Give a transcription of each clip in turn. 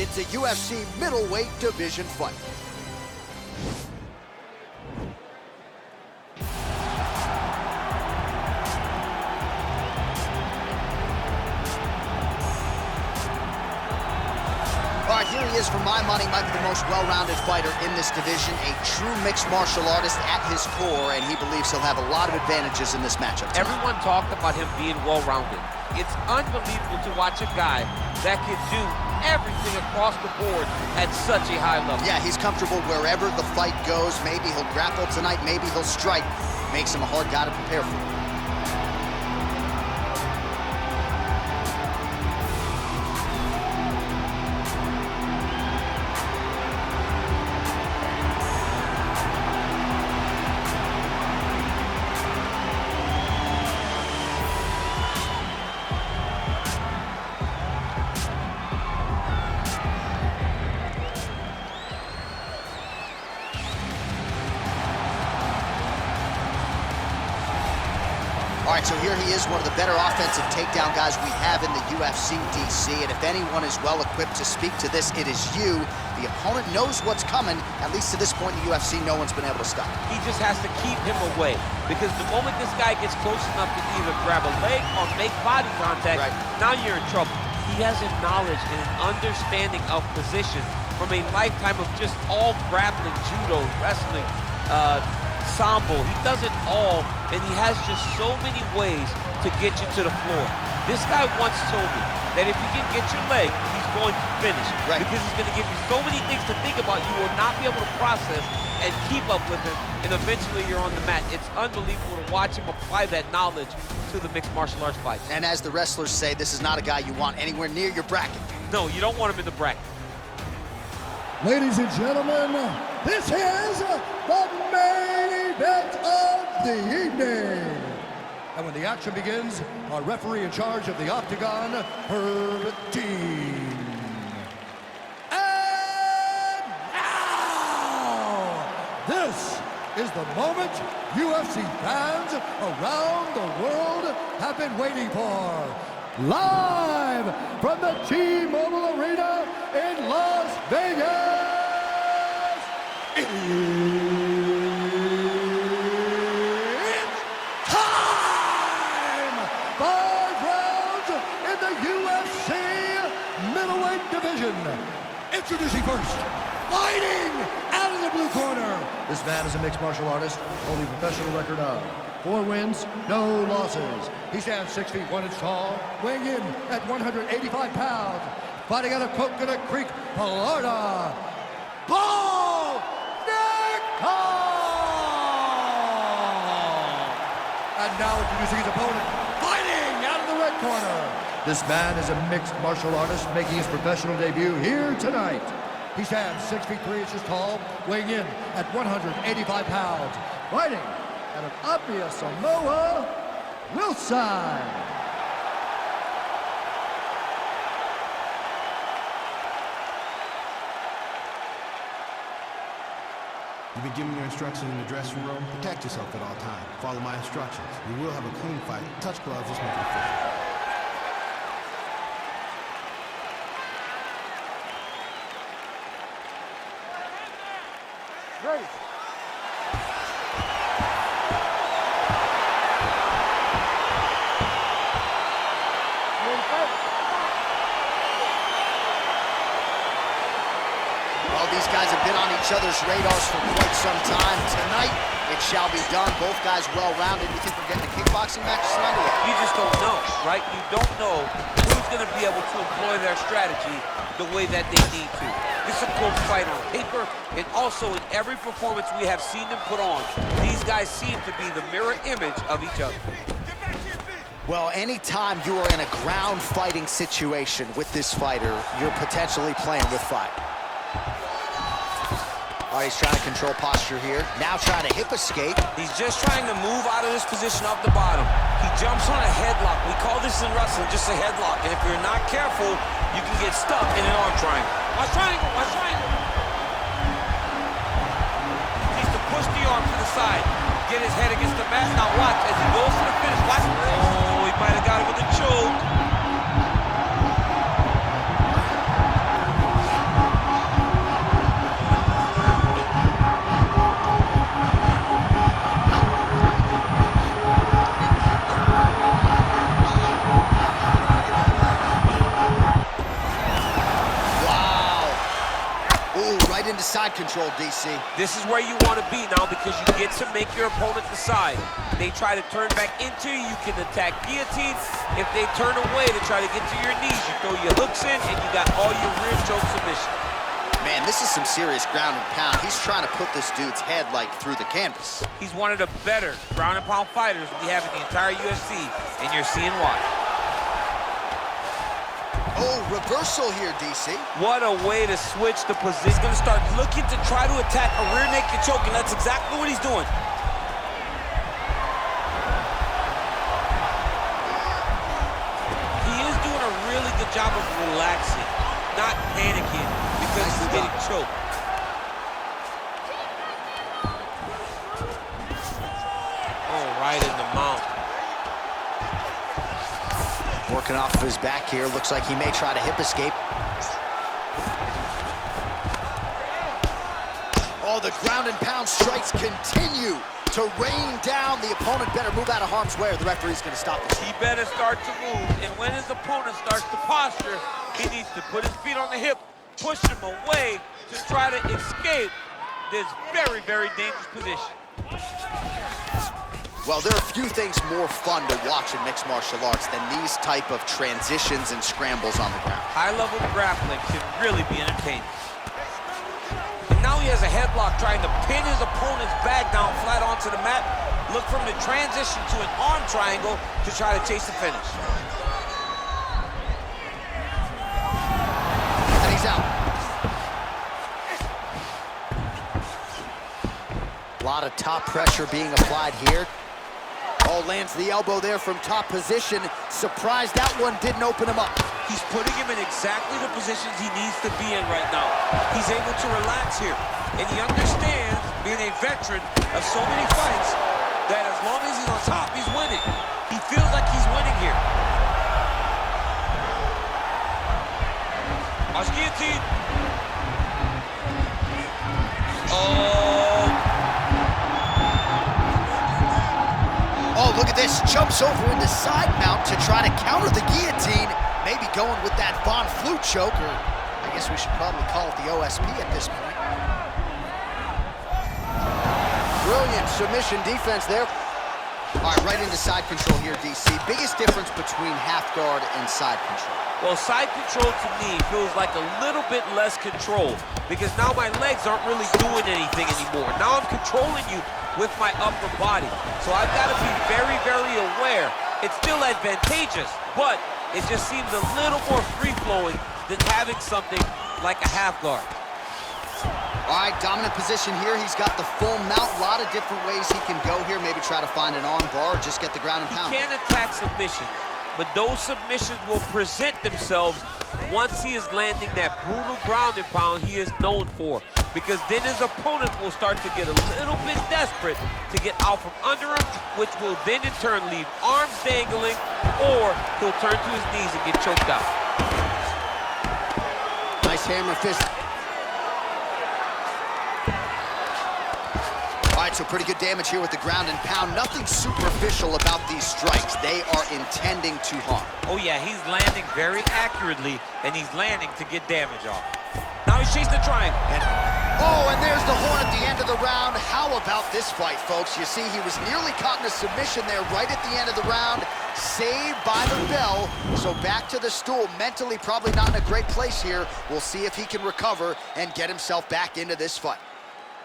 It's a UFC middleweight division fight. All right, here he is. For my money, might be the most well-rounded fighter in this division, a true mixed martial artist at his core, and he believes he'll have a lot of advantages in this matchup tonight. Everyone talked about him being well-rounded. It's unbelievable to watch a guy that can do everything across the board at such a high level. Yeah, he's comfortable wherever the fight goes. Maybe he'll grapple tonight, maybe he'll strike. Makes him a hard guy to prepare for. All right, so here he is, one of the better offensive takedown guys we have in the UFC, DC. And if anyone is well-equipped to speak to this, it is you. The opponent knows what's coming. At least to this point in the UFC, no one's been able to stop him. He just has to keep him away, because the moment this guy gets close enough to either grab a leg or make body contact, now you're in trouble. He has a knowledge and an understanding of position from a lifetime of just all grappling, judo, wrestling, sambo. He does it all, and he has just so many ways to get you to the floor. This guy once told me that if you can get your leg, he's going to finish. Because he's going to give you so many things to think about, you will not be able to process and keep up with him, and eventually you're on the mat. It's unbelievable to watch him apply that knowledge to the mixed martial arts fights. And as the wrestlers say, this is not a guy you want anywhere near your bracket. No, you don't want him in the bracket. Ladies and gentlemen, this is the main event of the evening. And when the action begins, our referee in charge of the Octagon, Herb Dean. And now, this is the moment UFC fans around the world have been waiting for. Live from the T-Mobile Arena in Las Vegas, it's time! 5 rounds in the UFC middleweight division. Introducing first, fighting out of the blue corner. This man is a mixed martial artist, holding a professional record of 4 wins, no losses. He stands 6 feet 1 inch tall, weighing in at 185 pounds. Fighting out of Coconut Creek, Florida, Nikal! And now introducing his opponent, fighting out of the red corner. This man is a mixed martial artist making his professional debut here tonight. He stands 6 feet 3 inches tall, weighing in at 185 pounds. Fighting out of Apia, Samoa, Wilson. You've been given your instructions in the dressing room. Protect yourself at all times. Follow my instructions. We will have a clean fight. Touch gloves, let's make it official. Ready. Well, these guys have been on each other's radars for quite some time. Tonight, it shall be done. Both guys well-rounded. You think we're getting a kickboxing match tonight? You just don't know, right? You don't know who's going to be able to employ their strategy the way that they need to. This is a close fight on paper, and also in every performance we have seen them put on, these guys seem to be the mirror image of each other. Well, anytime you are in a ground fighting situation with this fighter, you're potentially playing with fire. All right, he's trying to control posture here. Now trying to hip escape. He's just trying to move out of this position off the bottom. He jumps on a headlock. We call this in wrestling just a headlock. And if you're not careful, you can get stuck in an arm triangle. Watch triangle, watch triangle. He needs to push the arm to the side. Get his head against the mat. Now watch as he goes to the finish. Watch. Oh, he might have got it with a choke. side control, DC. This is where you want to be now because you get to make your opponent decide. They try to turn back into you, you can attack guillotine. If they turn away to try to get to your knees, you throw your hooks in and you got all your rear choke submission. Man, this is some serious ground and pound. He's trying to put this dude's head, like, through the canvas. He's one of the better ground and pound fighters we have in the entire UFC, and you're seeing why. Oh, reversal here, DC. What a way to switch the position. He's going to start looking to try to attack a rear naked choke, and that's exactly what he's doing. He is doing a really good job of relaxing, not panicking because he's getting choked. Oh, right in the mount. Working off of his back here. Looks like he may try to hip escape. Oh, the ground and pound strikes continue to rain down. The opponent better move out of harm's way or the referee's going to stop this. He better start to move, and when his opponent starts to posture, he needs to put his feet on the hip, push him away to try to escape this very, very dangerous position. Well, there are few things more fun to watch in mixed martial arts than these type of transitions and scrambles on the ground. High-level grappling can really be entertaining. And now he has a headlock trying to pin his opponent's back down flat onto the mat. Look from the transition to an arm triangle to try to chase the finish. And he's out. A lot of top pressure being applied here. Oh, lands the elbow there from top position. Surprised that one didn't open him up. He's putting him in exactly the positions he needs to be in right now. He's able to relax here. And he understands, being a veteran of so many fights, that as long as he's on top, he's winning. He feels like he's winning here. Watch guillotine. Oh, look at this. Jumps over into side mount to try to counter the guillotine. Maybe going with that Von Flue choke, or I guess we should probably call it the OSP at this point. Brilliant submission defense there. All right, right into side control here, DC. Biggest difference between half guard and side control? Well, side control to me feels like a little bit less control because now my legs aren't really doing anything anymore. Now I'm controlling you with my upper body. So I've got to be very, very aware. It's still advantageous, but it just seems a little more free-flowing than having something like a half guard. All right, dominant position here. He's got the full mount. A lot of different ways he can go here. Maybe try to find an arm bar or just get the ground and pound. He can attack submission, but those submissions will present themselves once he is landing that brutal ground and pound he is known for. Because then his opponent will start to get a little bit desperate to get out from under him, which will then in turn leave arms dangling, or he'll turn to his knees and get choked out. Nice hammer fist. All right, so pretty good damage here with the ground and pound. Nothing superficial about these strikes. They are intending to harm. Oh yeah, he's landing very accurately, and he's landing to get damage off. Now he's chasing the triangle. And there's the horn at the end of the round. How about this fight, folks? You see, he was nearly caught in a submission there right at the end of the round. Saved by the bell. So back to the stool. Mentally probably not in a great place here. We'll see if he can recover and get himself back into this fight.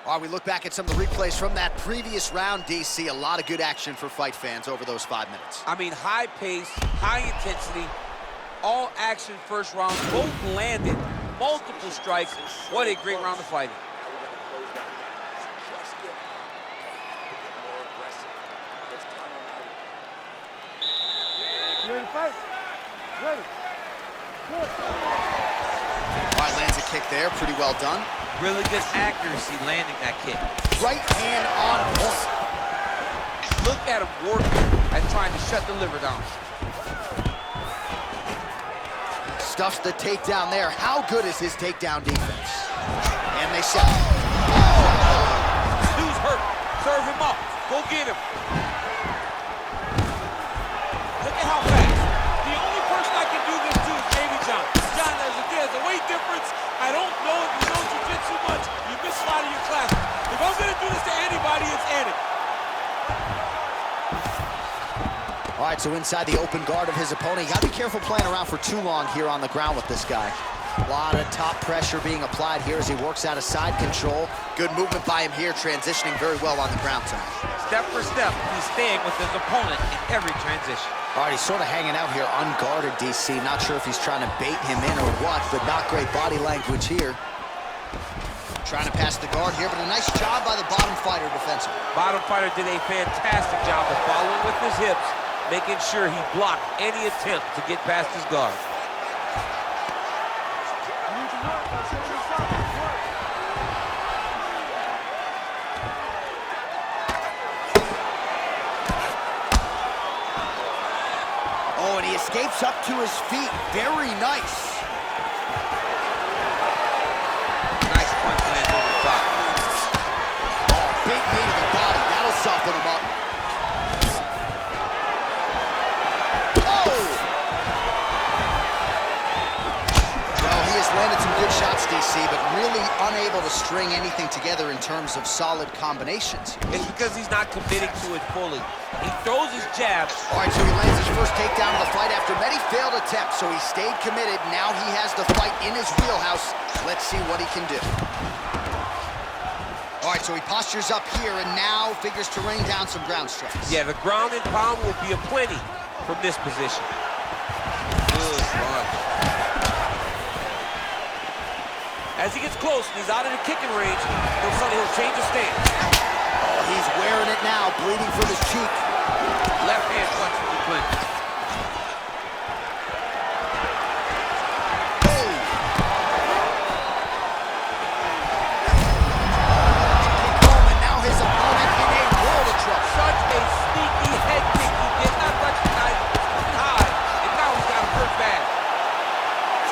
All right, we look back at some of the replays from that previous round, DC. A lot of good action for fight fans over those 5 minutes. I mean, high pace, high intensity, all action first round, both landed, multiple strikes. What a great round of fighting. You ready to fight? Ready. Good. All right, lands a kick there. Pretty well done. Really good accuracy landing that kick. Right hand on point. Look at him working and trying to shut the liver down. Stuffs the takedown there. How good is his takedown defense? And they saw. Oh! Dude's hurt. Serve him up. Go get him. Look at how fast. The only person I can do this to is Davey John. John, there's a weight difference. I don't know if you know jiu-jitsu much. You miss All right, so inside the open guard of his opponent. You gotta be careful playing around for too long here on the ground with this guy. A lot of top pressure being applied here as he works out of side control. Good movement by him here, transitioning very well on the ground tonight. Step for step, he's staying with his opponent in every transition. All right, he's sort of hanging out here unguarded, DC. Not sure if he's trying to bait him in or what, but not great body language here. Trying to pass the guard here, but a nice job by the bottom fighter defensively. Bottom fighter did a fantastic job of following with his hips, making sure he blocked any attempt to get past his guard. Oh, and he escapes up to his feet. Very nice. Nice punch lands over the top. Oh, big knee to the body. That'll soften him up. Oh! Well, he has landed some good shots, DC, but really unable to string anything together in terms of solid combinations. It's because he's not committing to it fully. He throws his jab. All right, so he lands his first takedown of the fight after many failed attempts, so he stayed committed. Now he has the fight in his wheelhouse. Let's see what he can do. All right, so he postures up here and now figures to rain down some ground strikes. Yeah, the ground and pound will be aplenty from this position. Good punch. As he gets close and he's out of the kicking range, he'll change his stance. Oh, he's wearing it now, bleeding from his cheek. Left hand punch from the clinch. Oh! Kick home, and now his opponent in a world of trouble. Such a sneaky head kick. He did not touch the knife, high, and now he's got him hurt bad.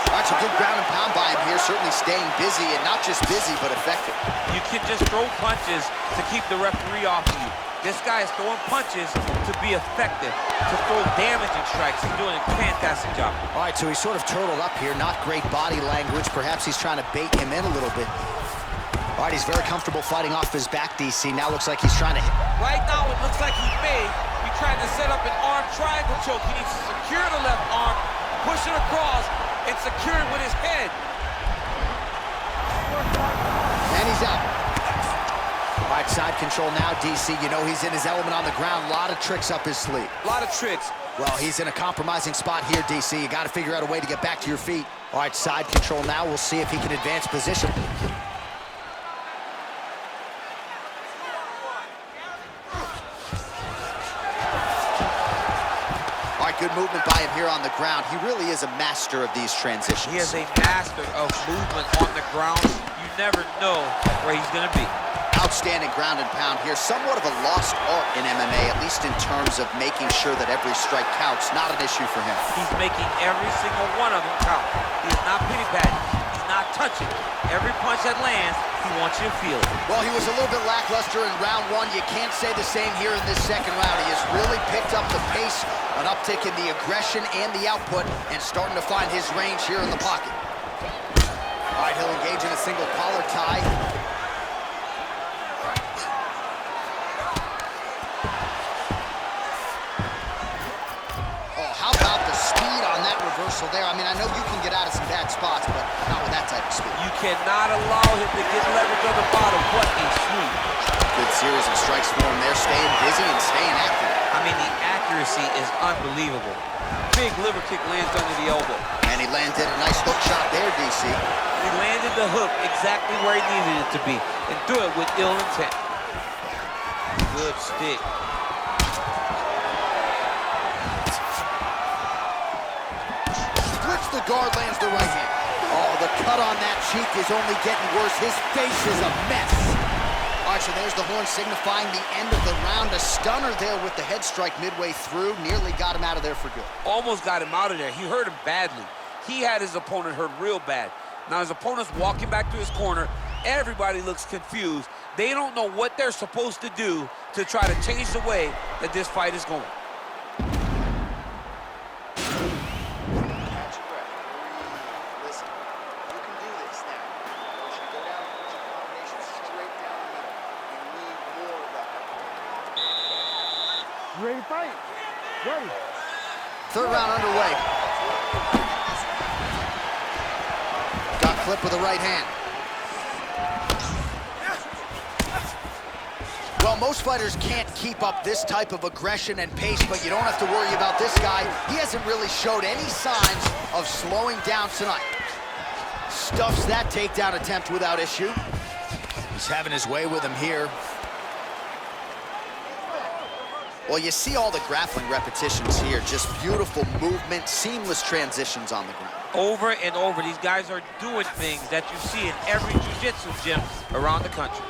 All right, so good ground and pound by him here, certainly staying busy, and not just busy, but effective. You can just throw punches to keep the referee off of you. This guy is throwing punches to be effective, to throw damaging strikes. He's doing a fantastic job. All right, so he's sort of turtled up here. Not great body language. Perhaps he's trying to bait him in a little bit. All right, he's very comfortable fighting off his back, DC. Now looks like he's trying to hit. Right now, it looks like he may be trying to set up an arm triangle choke. He needs to secure the left arm, push it across, and secure it with his head. And he's out. All right, side control now, DC. You know he's in his element on the ground. A lot of tricks up his sleeve. A lot of tricks. Well, he's in a compromising spot here, DC. You got to figure out a way to get back to your feet. All right, side control now. We'll see if he can advance position. All right, good movement by him here on the ground. He really is a master of these transitions. He is a master of movement on the ground. You never know where he's going to be. Outstanding ground and pound here. Somewhat of a lost art in MMA, at least in terms of making sure that every strike counts. Not an issue for him. He's making every single one of them count. He is not pity-patting. He's not touching. Every punch that lands, he wants you to feel it. Well, he was a little bit lackluster in round one. You can't say the same here in this second round. He has really picked up the pace, an uptick in the aggression and the output, and starting to find his range here in the pocket. All right, he'll engage in a single collar tie. Reversal there. I mean, I know you can get out of some bad spots, but not with that type of speed. You cannot allow him to get leverage on the bottom. What a sweep. Good series of strikes for him there, staying busy and staying active. I mean, the accuracy is unbelievable. Big liver kick lands under the elbow. And he landed a nice hook shot there, DC. He landed the hook exactly where he needed it to be, and threw it with ill intent. Good stick. The guard lands the right hand. Oh, the cut on that cheek is only getting worse. His face is a mess. All right, so there's the horn signifying the end of the round. A stunner there with the head strike midway through. Nearly got him out of there for good. Almost got him out of there. He hurt him badly. He had his opponent hurt real bad. Now his opponent's walking back to his corner. Everybody looks confused. They don't know what they're supposed to do to try to change the way that this fight is going. Ready to fight. Third round underway. Got clipped with the right hand. Well, most fighters can't keep up this type of aggression and pace, but you don't have to worry about this guy. He hasn't really showed any signs of slowing down tonight. Stuffs that takedown attempt without issue. He's having his way with him here. Well, you see all the grappling repetitions here. Just beautiful movement, seamless transitions on the ground. Over and over, these guys are doing things that you see in every jiu-jitsu gym around the country.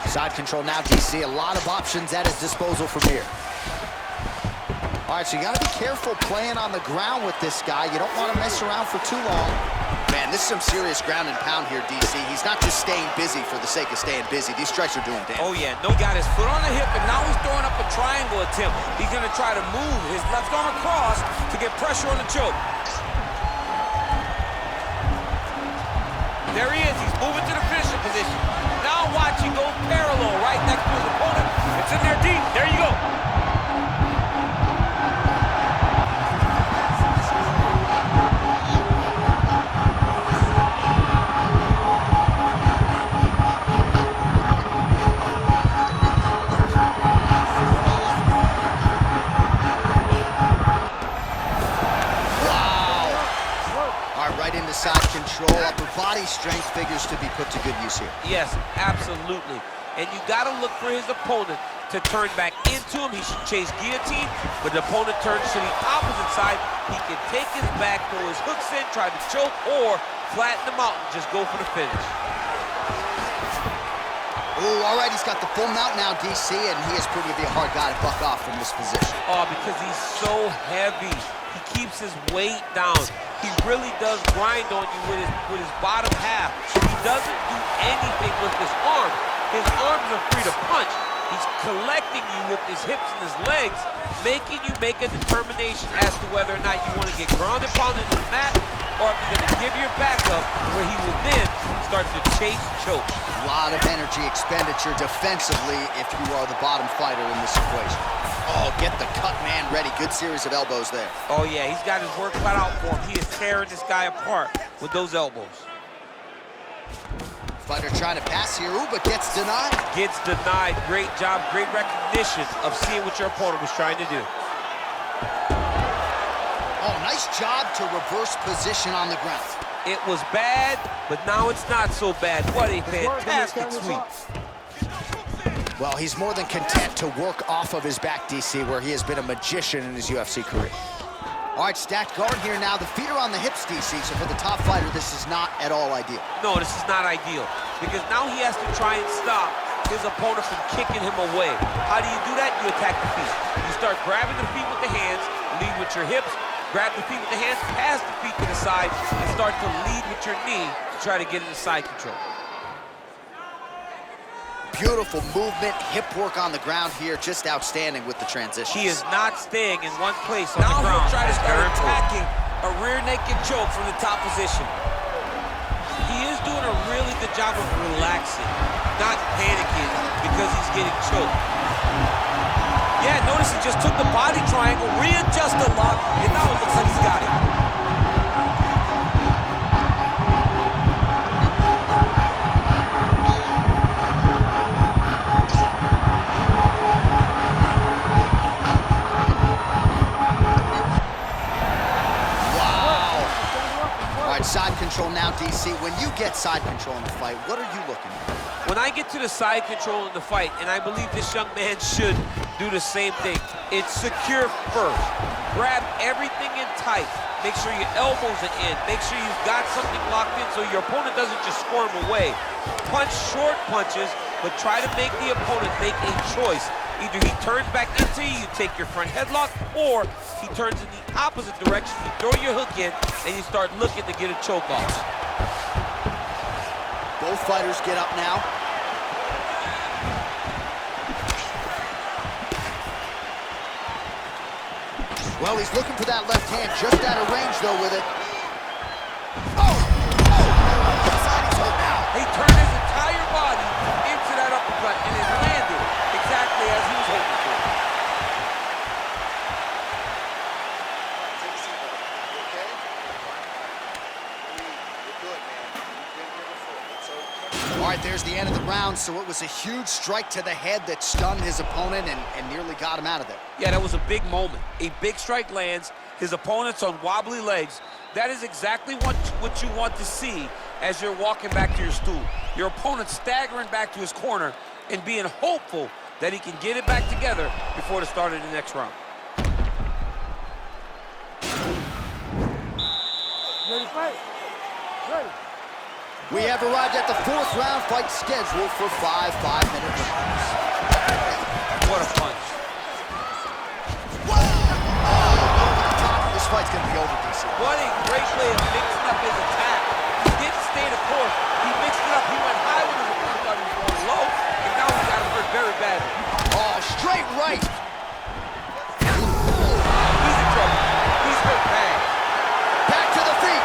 Side control now, DC. A lot of options at his disposal from here. All right, so you got to be careful playing on the ground with this guy. You don't want to mess around for too long. Man, this is some serious ground and pound here, DC. He's not just staying busy for the sake of staying busy. These strikes are doing damage. Oh, yeah. No, got his foot on the hip, and now he's throwing up a triangle attempt. He's going to try to move his left arm across to get pressure on the choke. There he is. He's moving to the finishing position. Now watch, he goes parallel right next to his opponent. It's in there deep. There you go. Side control, upper body strength figures to be put to good use here. Yes, absolutely. And you got to look for his opponent to turn back into him. He should chase guillotine, but the opponent turns to the opposite side. He can take his back, throw his hooks in, try to choke, or flatten him out and just go for the finish. Ooh, all right, he's got the full mount now, DC, and he is proving to be a hard guy to buck off from this position. Oh, because he's so heavy. He keeps his weight down. He really does grind on you with his bottom half. He doesn't do anything with his arms. His arms are free to punch. He's collecting you with his hips and his legs, making you make a determination as to whether or not you want to get grounded, pounded in the mat, or if you're going to give your back up, where he will then start to chase choke. A lot of energy expenditure defensively if you are the bottom fighter in this equation. Oh, get the cut man ready. Good series of elbows there. Oh, yeah, he's got his work cut out for him. He is tearing this guy apart with those elbows. Fighter trying to pass here, ooh, but gets denied. Gets denied. Great job, great recognition of seeing what your opponent was trying to do. Oh, nice job to reverse position on the ground. It was bad, but now it's not so bad. What a fantastic sweep. Well, he's more than content to work off of his back, DC, where he has been a magician in his UFC career. All right, stacked guard here now. The feet are on the hips, DC, so for the top fighter, this is not at all ideal. No, this is not ideal, because now he has to try and stop his opponent from kicking him away. How do you do that? You attack the feet. You start grabbing the feet with the hands, lead with your hips, grab the feet with the hands, pass the feet to the side, and start to lead with your knee to try to get into side control. Beautiful movement, hip work on the ground here, just outstanding with the transition. He is not staying in one place on the ground. Now he'll try to start attacking a rear naked choke from the top position. He is doing a really good job of relaxing, not panicking because he's getting choked. Yeah, notice he just took the body triangle, readjusted a lot, and now it looks like he's got it. Side control now, DC. When you get side control in the fight, what are you looking at? When I get to the side control in the fight, and I believe this young man should do the same thing, it's secure first. Grab everything in tight. Make sure your elbows are in. Make sure you've got something locked in so your opponent doesn't just squirm away. Punch short punches, but try to make the opponent make a choice. Either he turns back into you, you take your front headlock, or he turns in the opposite direction, you throw your hook in, and you start looking to get a choke off. Both fighters get up now. Well, he's looking for that left hand, just out of range, though, with it. Oh! Inside he's hurt now. He turned his entire body down, so it was a huge strike to the head that stunned his opponent and nearly got him out of there. Yeah, that was a big moment. A big strike lands, his opponent's on wobbly legs. That is exactly what you want to see as you're walking back to your stool. Your opponent staggering back to his corner and being hopeful that he can get it back together before the start of the next round. Ready to fight? Ready. We have arrived at the 4th round fight scheduled for 5 5-minute rounds. What a punch. This fight's gonna be over, DC. What a great way of mixing up his attack. He didn't stay the course. He mixed it up. He went high when his opponent thought he was going low, and now he got him hurt very badly. Oh, straight right. He's in trouble. He's hurt bad. Back to the feet.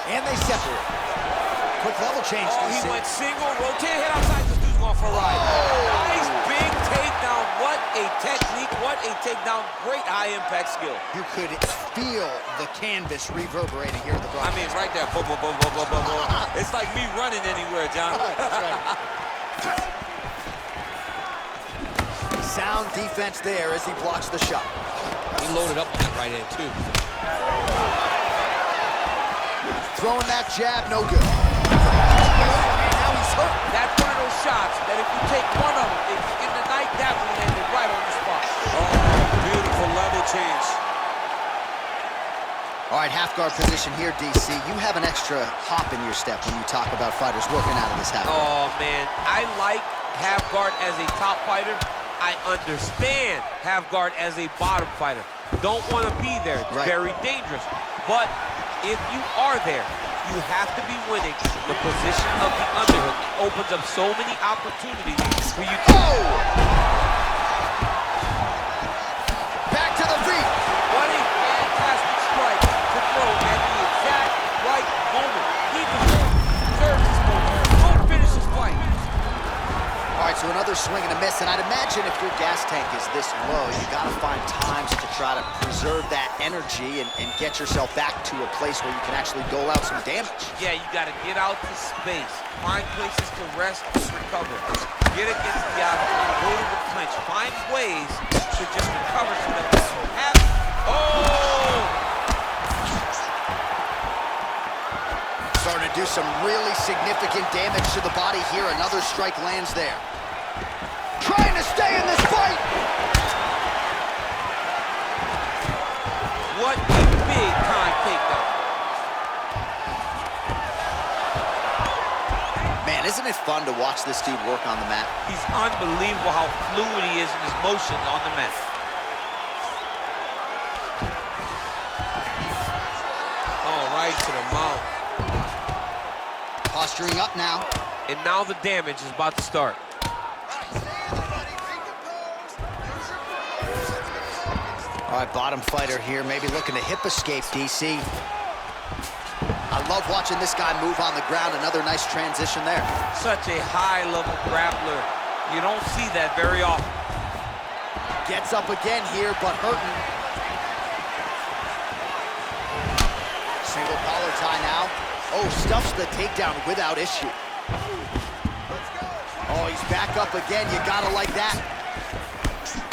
And they separate. Quick level change. Oh, he went single, rotate head outside. This dude's going for a ride. Nice big takedown. What a technique. What a takedown. Great high impact skill. You could feel the canvas reverberating here at the I broadcast. mean, right there. Boom, boom, boom, boom, boom, boom, boom. It's like me running anywhere, John. That's right. Sound defense there as he blocks the shot. He loaded up on that right hand, too. Throwing that jab, no good. And now he's hurt. That's one of those shots that if you take one of them, in the night, that one landed right on the spot. Oh, beautiful level change. All right, half guard position here, DC. You have an extra hop in your step when you talk about fighters working out of this half guard. Oh, man. I like half guard as a top fighter. I understand half guard as a bottom fighter. Don't want to be there. It's very dangerous. But if you are there, you have to be winning. The position of the underhook opens up so many opportunities for you to... Oh! Back to the feet. What a fantastic strike to throw at the exact right moment. He deserves this moment. Don't finish this fight. All right, so another swing and a miss, and I'd imagine if your gas tank is this low, you gotta find times to try to preserve that energy and get yourself back to a place where you can actually dole out some damage. Yeah, you gotta get out to space. Find places to rest and recover. Get against the opponent, go to the clinch. Find ways to just recover so that you have... Oh! Starting to do some really significant damage to the body here. Another strike lands there. Trying to stay in this fight. What a big time takedown. Man, isn't it fun to watch this dude work on the mat? He's unbelievable how fluid he is in his motion on the mat. Oh, right to the mouth. Posturing up now. And now the damage is about to start. All right, bottom fighter here, maybe looking to hip escape, DC. I love watching this guy move on the ground. Another nice transition there. Such a high-level grappler. You don't see that very often. Gets up again here, but hurting. Single collar tie now. Oh, stuffs the takedown without issue. Oh, he's back up again. You gotta like that.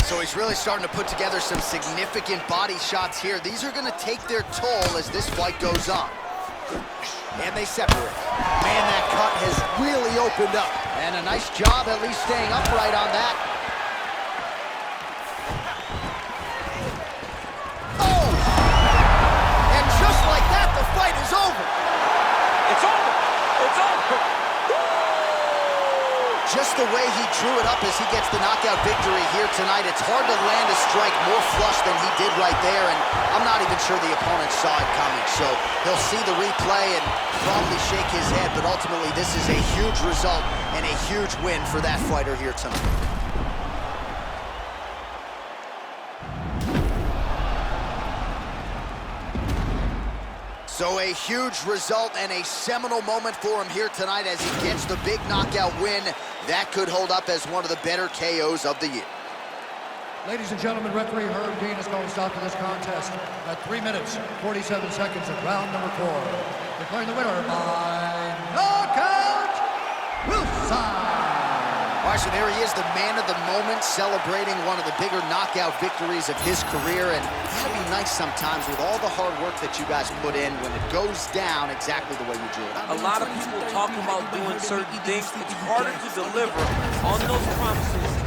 So he's really starting to put together some significant body shots here. These are gonna take their toll as this fight goes on. And they separate. Man, that cut has really opened up. And a nice job at least staying upright on that. Oh! And just like that, the fight is over. It's over. It's over. Just the way he drew it up as he gets the knockout victory here tonight, it's hard to land a strike more flush than he did right there, and I'm not even sure the opponent saw it coming, so he'll see the replay and probably shake his head, but ultimately this is a huge result and a huge win for that fighter here tonight. So a huge result and a seminal moment for him here tonight as he gets the big knockout win. That could hold up as one of the better KOs of the year. Ladies and gentlemen, referee Herb Dean is going to stop to this contest at 3 minutes, 47 seconds of round number 4. Declaring the winner by knockout, Wilson. All right, so there he is, the man of the moment, celebrating one of the bigger knockout victories of his career. And it gotta be nice sometimes with all the hard work that you guys put in when it goes down exactly the way you drew it. A lot of people talk about doing certain things. It's harder to deliver on those promises